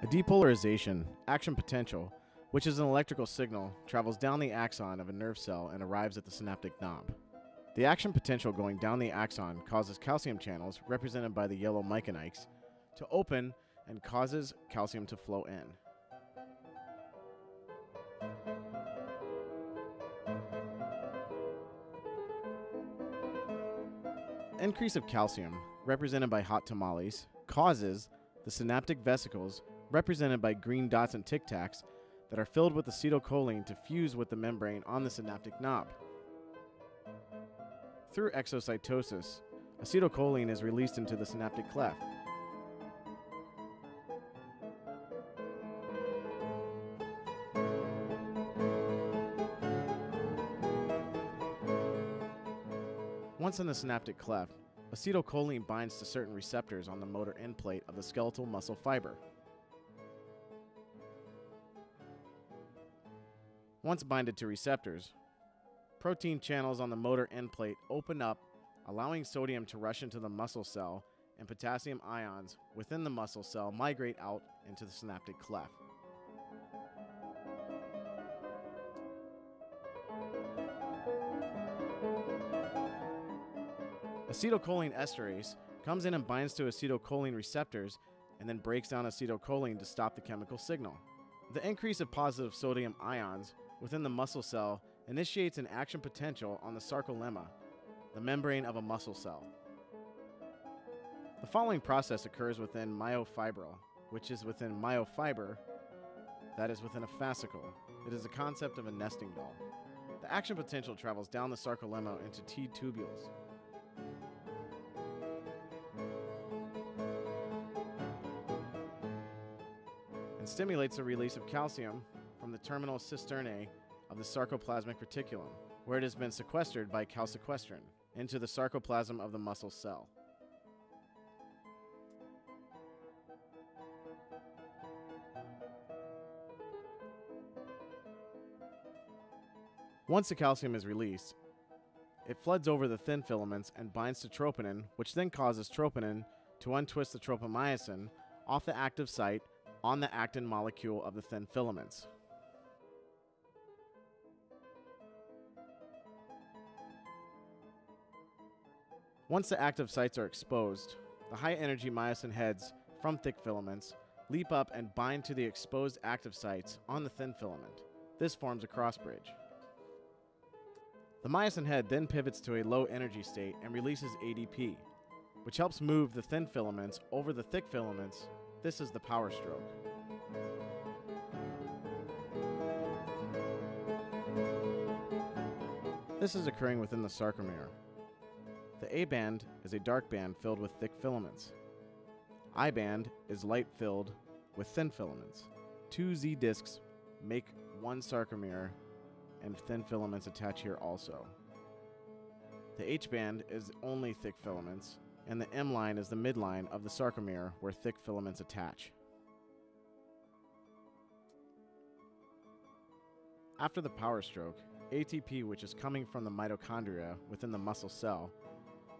A depolarization, action potential, which is an electrical signal, travels down the axon of a nerve cell and arrives at the synaptic knob. The action potential going down the axon causes calcium channels, represented by the yellow myconykes, to open and causes calcium to flow in. Increase of calcium, represented by hot tamales, causes the synaptic vesicles, represented by green dots and tic tacs, that are filled with acetylcholine to fuse with the membrane on the synaptic knob. Through exocytosis, acetylcholine is released into the synaptic cleft. Once in the synaptic cleft, acetylcholine binds to certain receptors on the motor end plate of the skeletal muscle fiber. Once binded to receptors, protein channels on the motor end plate open up, allowing sodium to rush into the muscle cell, and potassium ions within the muscle cell migrate out into the synaptic cleft. Acetylcholine esterase comes in and binds to acetylcholine receptors and then breaks down acetylcholine to stop the chemical signal. The increase of positive sodium ions within the muscle cell initiates an action potential on the sarcolemma, the membrane of a muscle cell. The following process occurs within myofibril, which is within myofiber, that is within a fascicle. It is a concept of a nesting doll. The action potential travels down the sarcolemma into T tubules. And stimulates the release of calcium from the terminal cisternae of the sarcoplasmic reticulum, where it has been sequestered by calsequestrin, into the sarcoplasm of the muscle cell. Once the calcium is released, it floods over the thin filaments and binds to troponin, which then causes troponin to untwist the tropomyosin off the active site on the actin molecule of the thin filaments. Once the active sites are exposed, the high-energy myosin heads from thick filaments leap up and bind to the exposed active sites on the thin filament. This forms a cross bridge. The myosin head then pivots to a low-energy state and releases ADP, which helps move the thin filaments over the thick filaments. This is the power stroke. This is occurring within the sarcomere. The A band is a dark band filled with thick filaments. I band is light filled with thin filaments. Two Z discs make one sarcomere, and thin filaments attach here also. The H band is only thick filaments, and the M line is the midline of the sarcomere where thick filaments attach. After the power stroke, ATP, which is coming from the mitochondria within the muscle cell,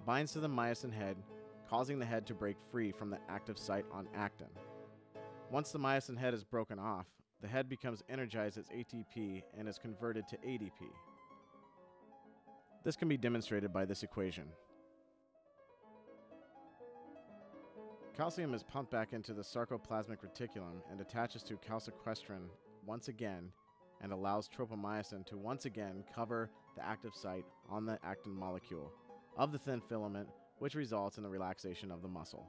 binds to the myosin head, causing the head to break free from the active site on actin. Once the myosin head is broken off, the head becomes energized as ATP and is converted to ADP. This can be demonstrated by this equation. Calcium is pumped back into the sarcoplasmic reticulum and attaches to calsequestrin once again and allows tropomyosin to once again cover the active site on the actin molecule of the thin filament, which results in the relaxation of the muscle.